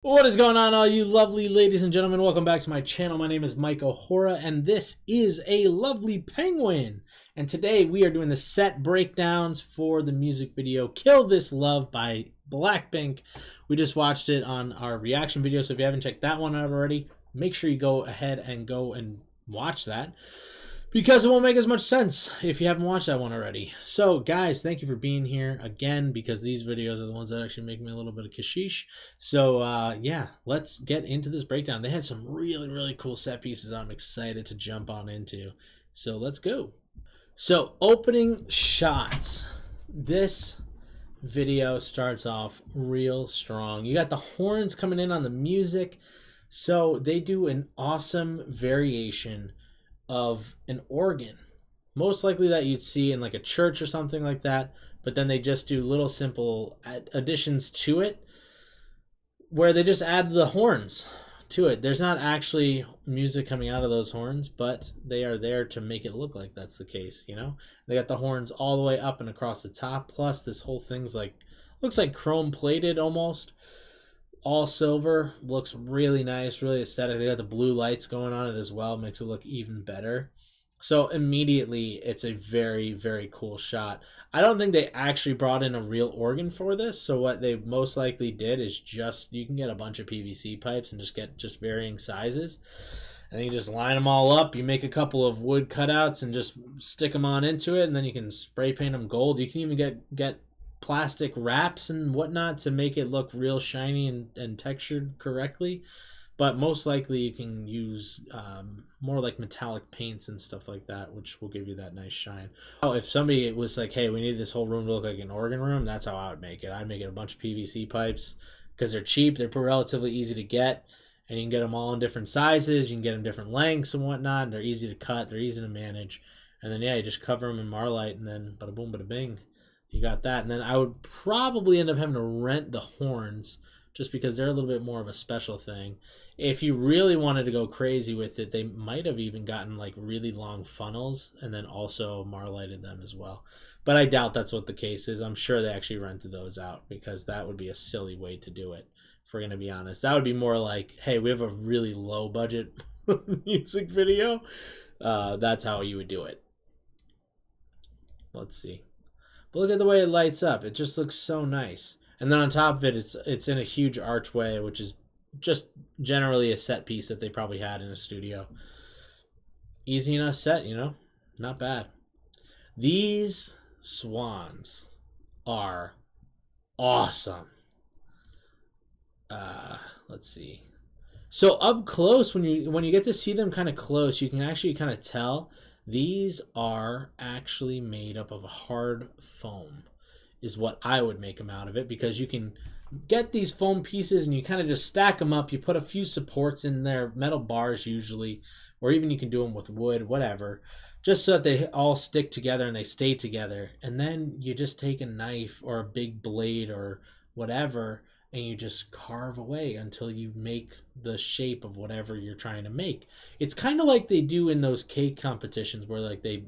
What is going on, all you lovely ladies and gentlemen? Welcome back to my channel. My name is Mike O'Hora, and this is a lovely penguin. And today we are doing the set breakdowns for the music video Kill This Love by BlackPink. We just watched it on our reaction video, so if you haven't checked that one out already, make sure you go ahead and watch that, because it won't make as much sense if you haven't watched that one already. So guys, thank you for being here again, because these videos are the ones that actually make me a little bit of kashish. So yeah, let's get into this breakdown. They had some really cool set pieces I'm excited to jump on into. So let's go. So opening shots. This video starts off real strong. You got the horns coming in on the music. So they do an awesome variation of an organ, most likely that you'd see in like a church or something like that, but then they just do little simple additions to it where they just add the horns to it. There's not actually music coming out of those horns, but they are there to make it look like that's the case, you know? They got the horns all the way up and across the top, plus this whole thing's like, looks like chrome plated almost. All silver, looks really nice, really aesthetic. They got the blue lights going on it as well, makes it look even better. So immediately it's a very cool shot. I don't think they actually brought in a real organ for this, so what they most likely did is just, you can get a bunch of PVC pipes and just get varying sizes, and then you just line them all up. You make a couple of wood cutouts and just stick them on into it, and then you can spray paint them gold. You can even get plastic wraps and whatnot to make it look real shiny and textured correctly, but most likely you can use more like metallic paints and stuff like that, which will give you that nice shine. Oh, if somebody was like, hey, we need this whole room to look like an organ room, that's how I would make it. I'd make it a bunch of PVC pipes, because they're cheap, they're relatively easy to get, and you can get them all in different sizes, you can get them different lengths and whatnot, and they're easy to cut, they're easy to manage, and then yeah, you just cover them in Marlite, and then bada boom bada bing, you got that. And then I would probably end up having to rent the horns, just because they're a little bit more of a special thing. If you really wanted to go crazy with it, they might have even gotten like really long funnels and then also marlighted them as well. But I doubt that's what the case is. I'm sure they actually rented those out, because that would be a silly way to do it, if we're going to be honest. That would be more like, hey, we have a really low budget music video. That's how you would do it. Let's see. But look at the way it lights up. It just looks so nice. And then on top of it, it's in a huge archway, which is just generally a set piece that they probably had in a studio. Easy enough set, you know? Not bad. These swans are awesome. Let's see. So up close, when you get to see them kind of close, you can actually kind of tell these are actually made up of hard foam, is what I would make them out of it, because you can get these foam pieces and you kind of just stack them up. You put a few supports in there, metal bars usually, or even you can do them with wood, whatever, just so that they all stick together and they stay together. And then you just take a knife or a big blade or whatever, and you just carve away until you make the shape of whatever you're trying to make. It's kind of like they do in those cake competitions where like they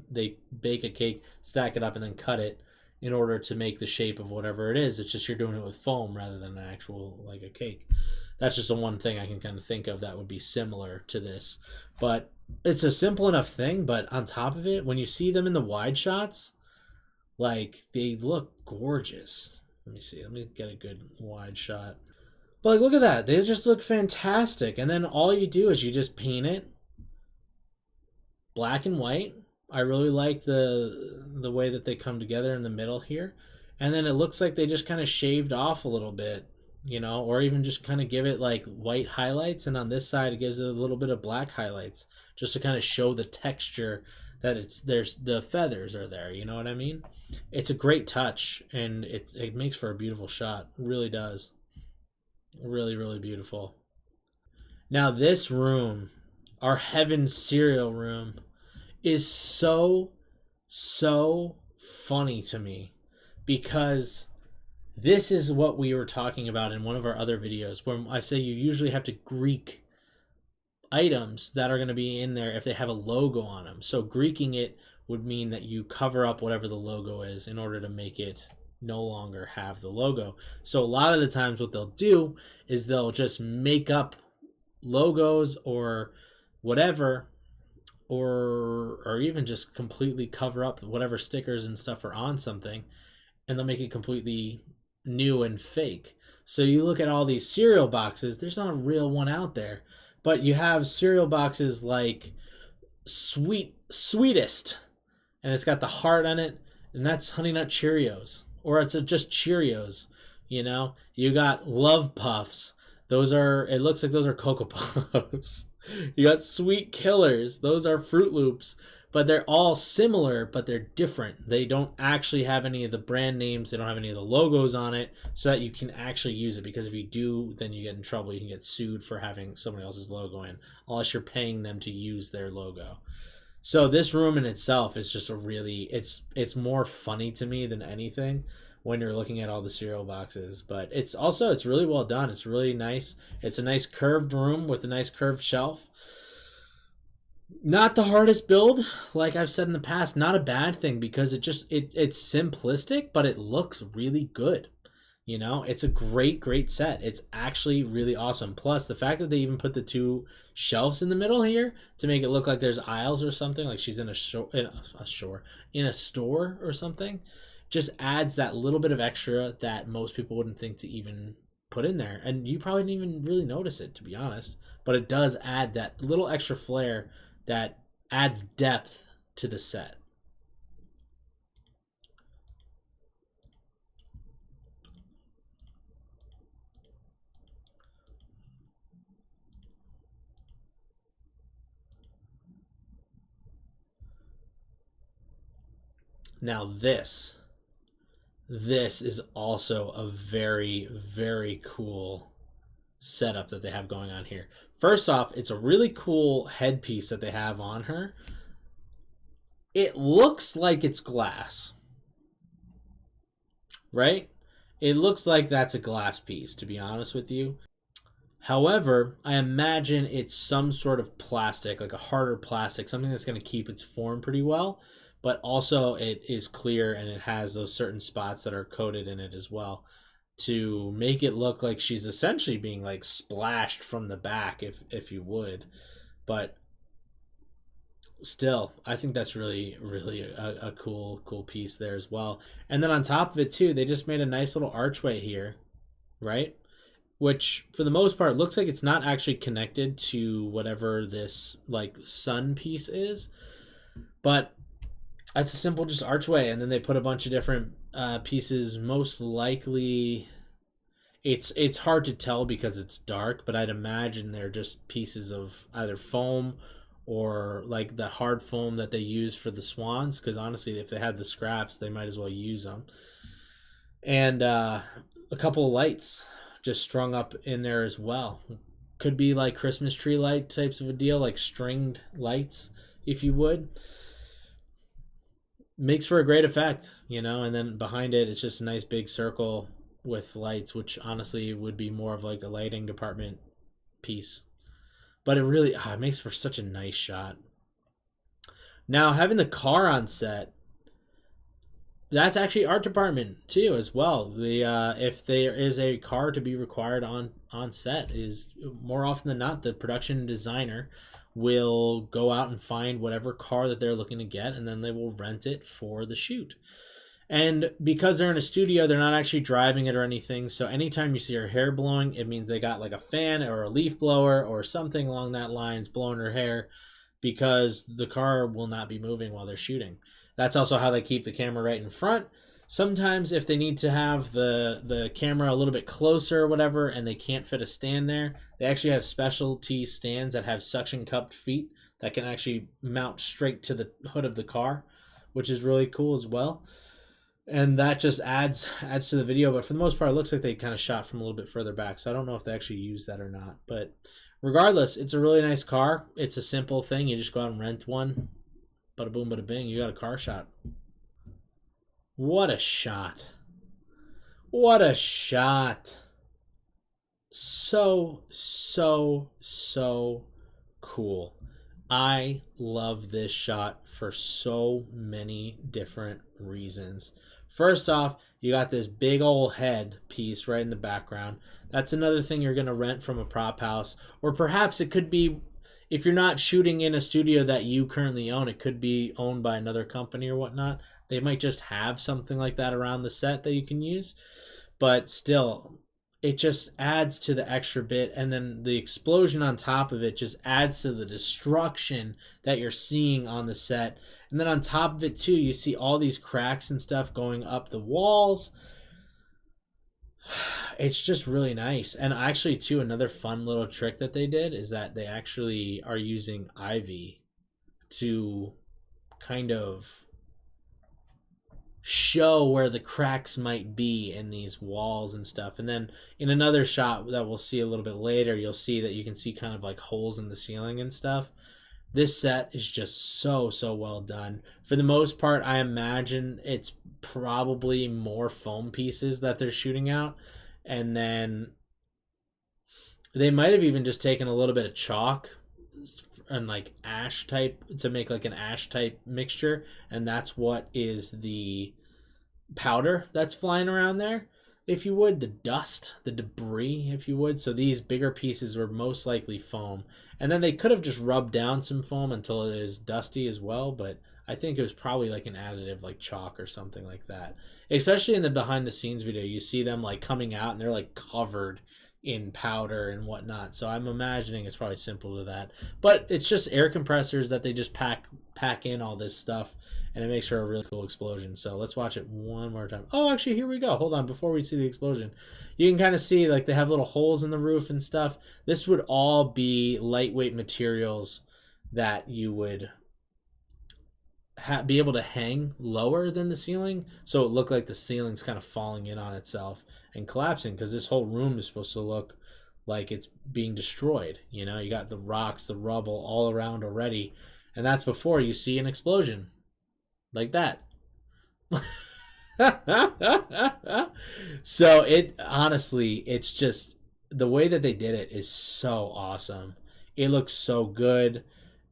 bake a cake, stack it up, and then cut it in order to make the shape of whatever it is. It's just you're doing it with foam rather than an actual, like, a cake. That's just the one thing I can kind of think of that would be similar to this. But it's a simple enough thing, but on top of it, when you see them in the wide shots, like, they look gorgeous. Let me see. Let me get a good wide shot. But like, look at that. They just look fantastic. And then all you do is you just paint it black and white. I really like the way that they come together in the middle here. And then it looks like they just kind of shaved off a little bit, you know, or even just kind of give it like white highlights. And on this side, it gives it a little bit of black highlights, just to kind of show the texture that there's the feathers are there, you know what I mean? It's a great touch, and it makes for a beautiful shot. It really does. Really beautiful. Now this room, our Heaven cereal room, is so funny to me, because this is what we were talking about in one of our other videos, where I say you usually have to Greek items that are going to be in there if they have a logo on them. So Greeking it would mean that you cover up whatever the logo is in order to make it no longer have the logo. So a lot of the times what they'll do is they'll just make up logos or whatever, or even just completely cover up whatever stickers and stuff are on something, and they'll make it completely new and fake. So you look at all these cereal boxes, there's not a real one out there, but you have cereal boxes like Sweetest, and it's got the heart on it, and that's Honey Nut Cheerios, or it's just Cheerios. You know, you got Love Puffs. Those are, it looks like those are Cocoa Puffs. You got Sweet Killers. Those are Fruit Loops. But they're all similar, but they're different. They don't actually have any of the brand names. They don't have any of the logos on it, so that you can actually use it. Because if you do, then you get in trouble. You can get sued for having somebody else's logo in, unless you're paying them to use their logo. So this room in itself is just a really, it's more funny to me than anything when you're looking at all the cereal boxes. But it's really well done. It's really nice. It's a nice curved room with a nice curved shelf. Not the hardest build, like I've said in the past. Not a bad thing, because it's simplistic, but it looks really good. You know, it's a great set. It's actually really awesome. Plus, the fact that they even put the two shelves in the middle here to make it look like there's aisles or something, like she's in a store or something, just adds that little bit of extra that most people wouldn't think to even put in there. And you probably didn't even really notice it, to be honest. But it does add that little extra flair that adds depth to the set. Now this is also a very cool setup that they have going on here. First off, it's a really cool headpiece that they have on her. It looks like it's glass, right? It looks like that's a glass piece, to be honest with you. However, I imagine it's some sort of plastic, like a harder plastic, something that's going to keep its form pretty well, but also it is clear and it has those certain spots that are coated in it as well, to make it look like she's essentially being like splashed from the back, if you would. But still, I think that's really a cool piece there as well. And then on top of it too, they just made a nice little archway here, right? Which for the most part looks like it's not actually connected to whatever this like sun piece is, but that's a simple just archway. And then they put a bunch of different pieces. Most likely it's hard to tell because it's dark, but I'd imagine they're just pieces of either foam or like the hard foam that they use for the swans, because honestly, if they had the scraps, they might as well use them. And a couple of lights just strung up in there as well. Could be like Christmas tree light types of a deal, like stringed lights, if you would. Makes for a great effect, you know. And then behind it, it's just a nice big circle with lights, which honestly would be more of like a lighting department piece. But it really it makes for such a nice shot. Now, having the car on set, that's actually art department too as well. The if there is a car to be required on set, is more often than not the production designer will go out and find whatever car that they're looking to get, and then they will rent it for the shoot. And because they're in a studio, they're not actually driving it or anything. So anytime you see her hair blowing, it means they got like a fan or a leaf blower or something along that lines blowing her hair, because the car will not be moving while they're shooting. That's also how they keep the camera right in front. Sometimes if they need to have the camera a little bit closer or whatever, and they can't fit a stand there, they actually have specialty stands that have suction cupped feet that can actually mount straight to the hood of the car, which is really cool as well. And that just adds to the video. But for the most part, it looks like they kind of shot from a little bit further back. So I don't know if they actually use that or not. But regardless, it's a really nice car. It's a simple thing. You just go out and rent one. Bada boom, bada bing. You got a car shot. What a shot. What a shot. So cool. I love this shot for so many different reasons. First off, you got this big old head piece right in the background. That's another thing you're going to rent from a prop house. Or perhaps it could be, if you're not shooting in a studio that you currently own, it could be owned by another company or whatnot. They might just have something like that around the set that you can use. But still, it just adds to the extra bit, and then the explosion on top of it just adds to the destruction that you're seeing on the set. And then on top of it too, you see all these cracks and stuff going up the walls. It's just really nice. And actually too, another fun little trick that they did is that they actually are using ivy to kind of show where the cracks might be in these walls and stuff. And then in another shot that we'll see a little bit later, you'll see that you can see kind of like holes in the ceiling and stuff. This set is just so well done. For the most part, I imagine it's probably more foam pieces that they're shooting out, and then they might have even just taken a little bit of chalk and like ash type to make like an ash type mixture, and that's what is the powder that's flying around there, if you would, the dust, the debris, if you would. So these bigger pieces were most likely foam, and then they could have just rubbed down some foam until it is dusty as well, but I think it was probably like an additive like chalk or something like that. Especially in the behind the scenes video, you see them like coming out and they're like covered in powder and whatnot. So I'm imagining it's probably simple to that. But it's just air compressors that they just pack in all this stuff, and it makes for a really cool explosion. So let's watch it one more time. Oh, actually, here we go. Hold on, before we see the explosion. You can kind of see like they have little holes in the roof and stuff. This would all be lightweight materials that you would be able to hang lower than the ceiling, so it looked like the ceiling's kind of falling in on itself and collapsing, because this whole room is supposed to look like it's being destroyed. You know, you got the rocks, the rubble all around already, and that's before you see an explosion like that. So it honestly, it's just the way that they did it is so awesome. It looks so good.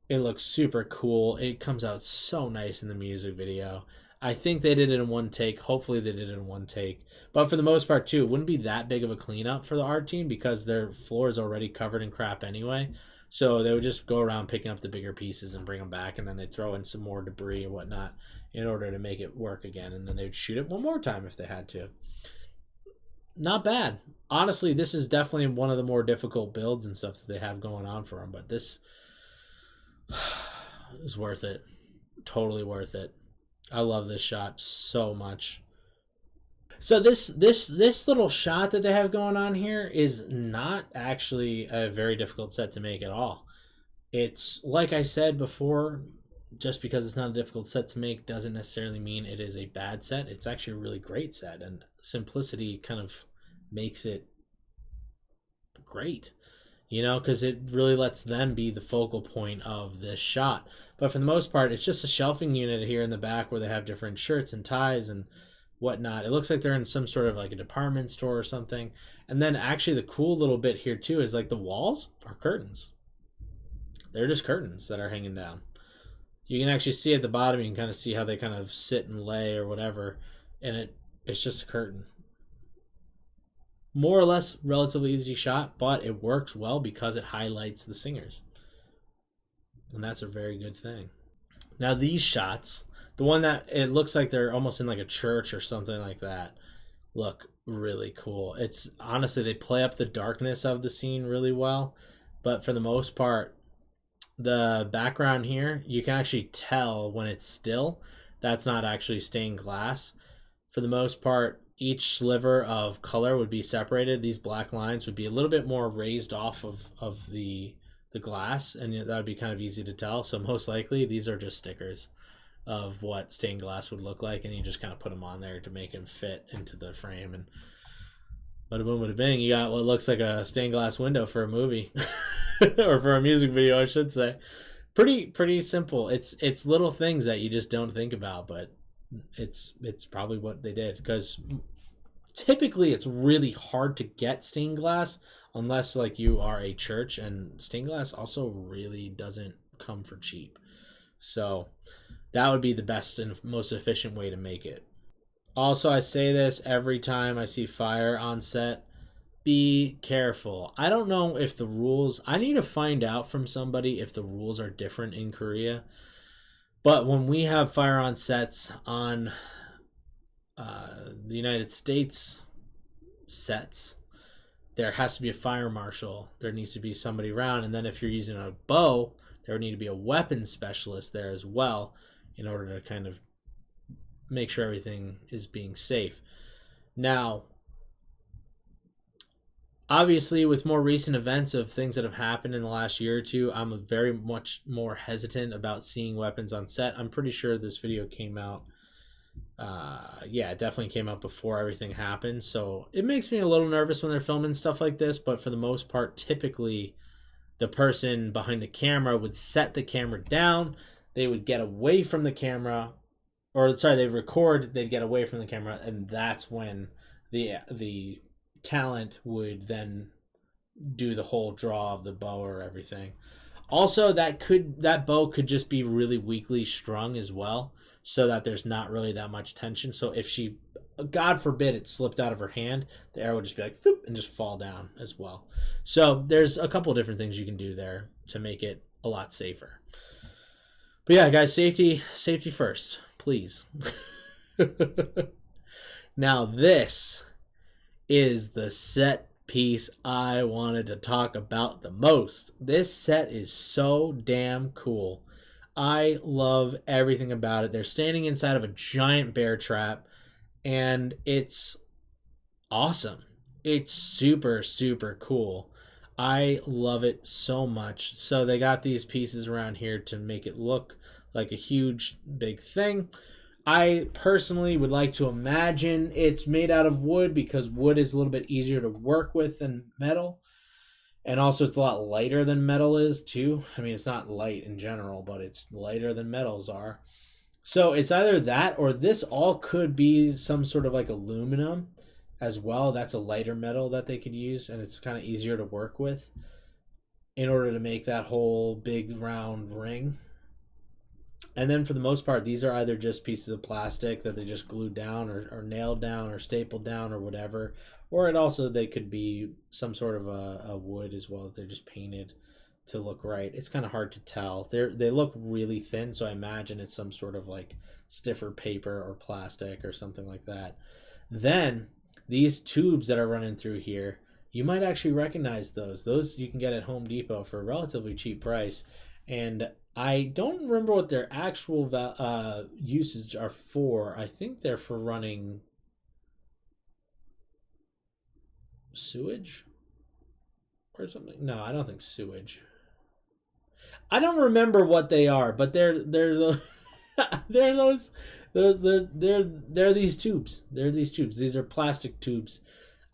It looks super cool. It comes out so nice in the music video. I think they did it in one take. Hopefully they did it in one take. But for the most part too, it wouldn't be that big of a cleanup for the art team because their floor is already covered in crap anyway. So they would just go around picking up the bigger pieces and bring them back, and then they'd throw in some more debris and whatnot in order to make it work again. And then they would shoot it one more time if they had to. Not bad. Honestly, this is definitely one of the more difficult builds and stuff that they have going on for them. But this is worth it. Totally worth it. I love this shot so much. So this little shot that they have going on here is not actually a very difficult set to make at all. It's like I said before, just because it's not a difficult set to make doesn't necessarily mean it is a bad set. It's actually a really great set, and simplicity kind of makes it great, you know, because it really lets them be the focal point of this shot. But for the most part, it's just a shelving unit here in the back where they have different shirts and ties and whatnot. It looks like they're in some sort of like a department store or something. And then actually the cool little bit here too is like the walls are curtains. They're just curtains that are hanging down. You can actually see at the bottom, you can kind of see how they kind of sit and lay or whatever. And it's just a curtain. More or less relatively easy shot, but it works well because it highlights the singers. And that's a very good thing. Now these shots, the one that it looks like they're almost in like a church or something like that, look really cool. It's honestly, they play up the darkness of the scene really well, but for the most part, the background here, you can actually tell when it's still, that's not actually stained glass. For the most part, each sliver of color would be separated. These black lines would be a little bit more raised off of the glass, and that would be kind of easy to tell. So most likely these are just stickers of what stained glass would look like, and you just kind of put them on there to make them fit into the frame, and bada boom bada bing, you got what looks like a stained glass window for a movie or for a music video, I should say. Pretty simple. It's little things that you just don't think about, but it's probably what they did, because typically it's really hard to get stained glass unless like you are a church, and stained glass also really doesn't come for cheap. So that would be the best and most efficient way to make it. Also, I say this every time I see fire on set. Be careful. I don't know if the rules, I need to find out from somebody if the rules are different in Korea. But when we have fire on sets on the United States sets, there has to be a fire marshal. There needs to be somebody around. And then if you're using a bow, there would need to be a weapons specialist there as well in order to kind of make sure everything is being safe. Now, obviously, with more recent events of things that have happened in the last year or two, I'm very much more hesitant about seeing weapons on set. I'm pretty sure this video came out. Yeah, it definitely came out before everything happened. So it makes me a little nervous when they're filming stuff like this. But for the most part, typically the person behind the camera would set the camera down. They would get away from the camera. Or, sorry, they'd record. They'd get away from the camera. And that's when the talent would then do the whole draw of the bow or everything. Also, that bow could just be really weakly strung as well, so that there's not really that much tension. So if she, God forbid, it slipped out of her hand, the arrow would just be like whoop, and just fall down as well. So there's a couple of different things you can do there to make it a lot safer. But yeah, guys, safety first, please. Now this is the set piece I wanted to talk about the most. This set is so damn cool. I love everything about it. They're standing inside of a giant bear trap, and it's awesome. It's super, super cool. I love it so much. So they got these pieces around here to make it look like a huge, big thing. I personally would like to imagine it's made out of wood because wood is a little bit easier to work with than metal. And also it's a lot lighter than metal is too. I mean, it's not light in general, but it's lighter than metals are. So it's either that or this all could be some sort of like aluminum as well. That's a lighter metal that they could use, and it's kind of easier to work with in order to make that whole big round ring. And then for the most part, these are either just pieces of plastic that they just glued down or nailed down or stapled down or whatever. Or they could be some sort of a wood as well if they're just painted to look right. It's kind of hard to tell. They look really thin, so I imagine it's some sort of like stiffer paper or plastic or something like that. Then these tubes that are running through here, you might actually recognize those. Those you can get at Home Depot for a relatively cheap price. And I don't remember what their actual uses are for. I think they're for running sewage or something. No, I don't think sewage. I don't remember what they are, but they're they're these tubes. They're these tubes. These are plastic tubes.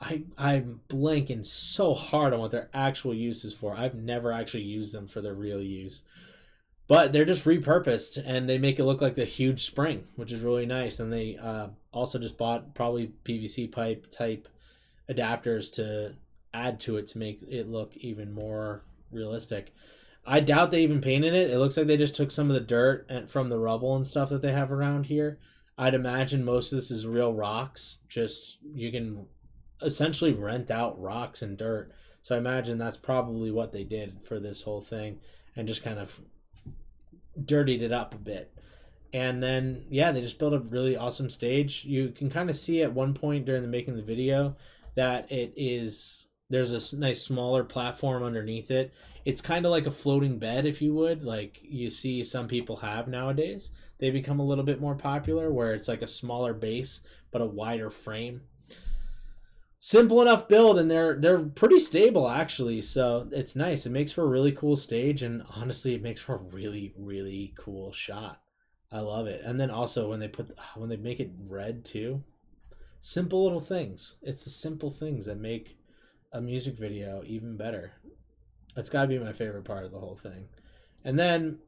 I'm blanking so hard on what their actual use is for. I've never actually used them for their real use. But they're just repurposed, and they make it look like a huge spring, which is really nice. And they also just bought probably PVC pipe type adapters to add to it to make it look even more realistic. I doubt they even painted it. It looks like they just took some of the dirt from the rubble and stuff that they have around here. I'd imagine most of this is real rocks. Just you can essentially rent out rocks and dirt. So I imagine that's probably what they did for this whole thing, and just kind of dirtied it up a bit. And then yeah, they just built a really awesome stage. You can kind of see at one point during the making of the video that there's a nice smaller platform underneath it. It's kind of like a floating bed, if you would, like you see some people have nowadays. They become a little bit more popular where it's like a smaller base but a wider frame. Simple enough build, and they're pretty stable actually, so it's nice. It makes for a really cool stage, and honestly it makes for a really, really cool shot. I love it. And then also when they make it red too. Simple little things. It's the simple things that make a music video even better. That's got to be my favorite part of the whole thing. And then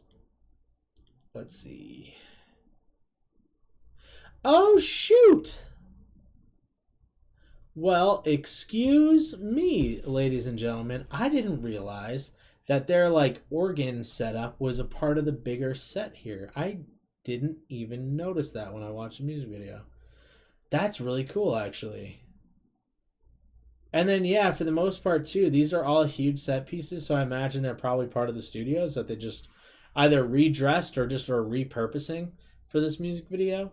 let's see. Oh shoot. Well, excuse me, ladies and gentlemen. I didn't realize that their like organ setup was a part of the bigger set here. I didn't even notice that when I watched the music video. That's really cool, actually. And then, yeah, for the most part, too, these are all huge set pieces, so I imagine they're probably part of the studios that they just either redressed or just are repurposing for this music video.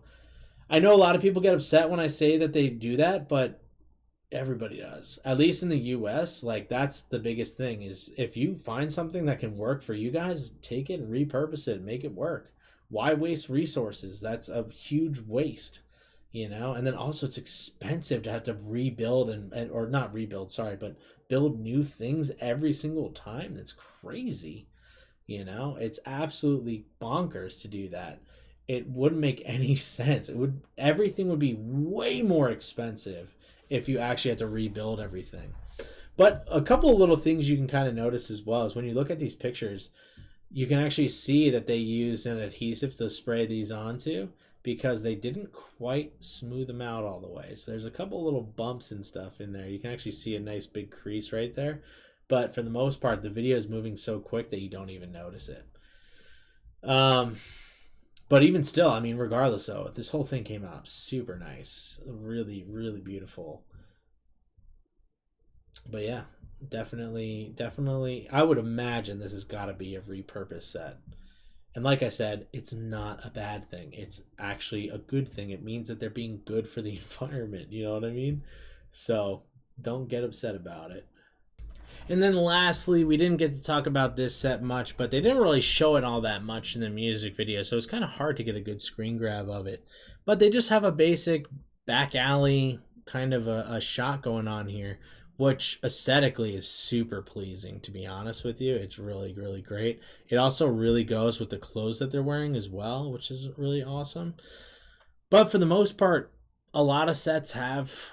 I know a lot of people get upset when I say that they do that, but everybody does. At least in the US, like, that's the biggest thing, is if you find something that can work for you guys, take it and repurpose it, make it work. Why waste resources? That's a huge waste. And then also it's expensive to have to rebuild or not rebuild, sorry, but build new things every single time. That's crazy. It's absolutely bonkers to do that. It wouldn't make any sense. Everything would be way more expensive if you actually had to rebuild everything. But a couple of little things you can kind of notice as well is when you look at these pictures, you can actually see that they use an adhesive to spray these onto, because they didn't quite smooth them out all the way. So there's a couple little bumps and stuff in there. You can actually see a nice big crease right there. But for the most part, the video is moving so quick that you don't even notice it. But even still, I mean, regardless though, this whole thing came out super nice. Really, really beautiful. But yeah, definitely, I would imagine this has got to be a repurposed set. And like I said, it's not a bad thing. It's actually a good thing. It means that they're being good for the environment. You know what I mean? So don't get upset about it. And then lastly, we didn't get to talk about this set much, but they didn't really show it all that much in the music video. So it's kind of hard to get a good screen grab of it. But they just have a basic back alley kind of a shot going on here, which aesthetically is super pleasing, to be honest with you. It's really, really great. It also really goes with the clothes that they're wearing as well, which is really awesome. But for the most part, a lot of sets have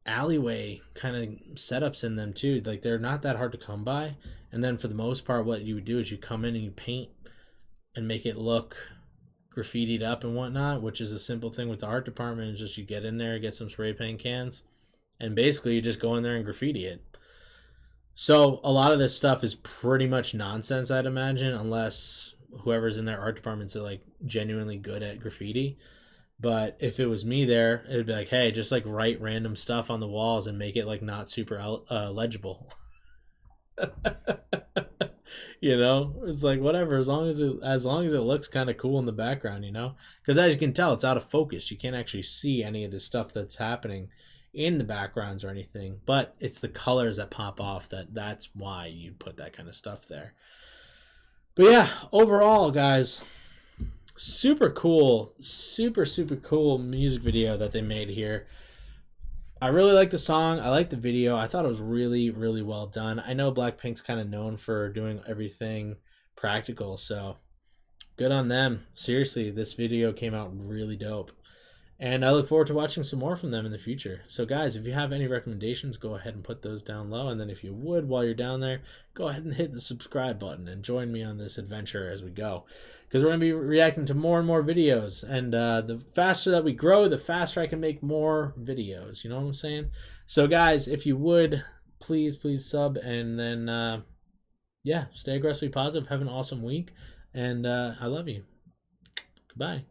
alleyway kind of setups in them too. Like, they're not that hard to come by. And then for the most part, what you would do is you come in and you paint and make it look graffitied up and whatnot, which is a simple thing with the art department. It's just you get in there, get some spray paint cans, and basically you just go in there and graffiti it. So a lot of this stuff is pretty much nonsense, I'd imagine, unless whoever's in their art department's like genuinely good at graffiti. But if it was me there, it'd be like, hey, just like write random stuff on the walls and make it like not super legible. It's like whatever, as long as it looks kind of cool in the background, because as you can tell, it's out of focus. You can't actually see any of the stuff that's happening in the backgrounds or anything, but it's the colors that pop off. That's why you put that kind of stuff there. But yeah, overall, guys, super cool, super cool music video that they made here. I really like the song. I like the video. I thought it was really, really well done. I know BlackPink's kind of known for doing everything practical, so good on them. Seriously, this video came out really dope. And I look forward to watching some more from them in the future. So guys, if you have any recommendations, go ahead and put those down low. And then if you would, while you're down there, go ahead and hit the subscribe button and join me on this adventure as we go. Because we're going to be reacting to more and more videos. And the faster that we grow, the faster I can make more videos. You know what I'm saying? So guys, if you would, please sub. And then, yeah, stay aggressively positive. Have an awesome week. And I love you. Goodbye.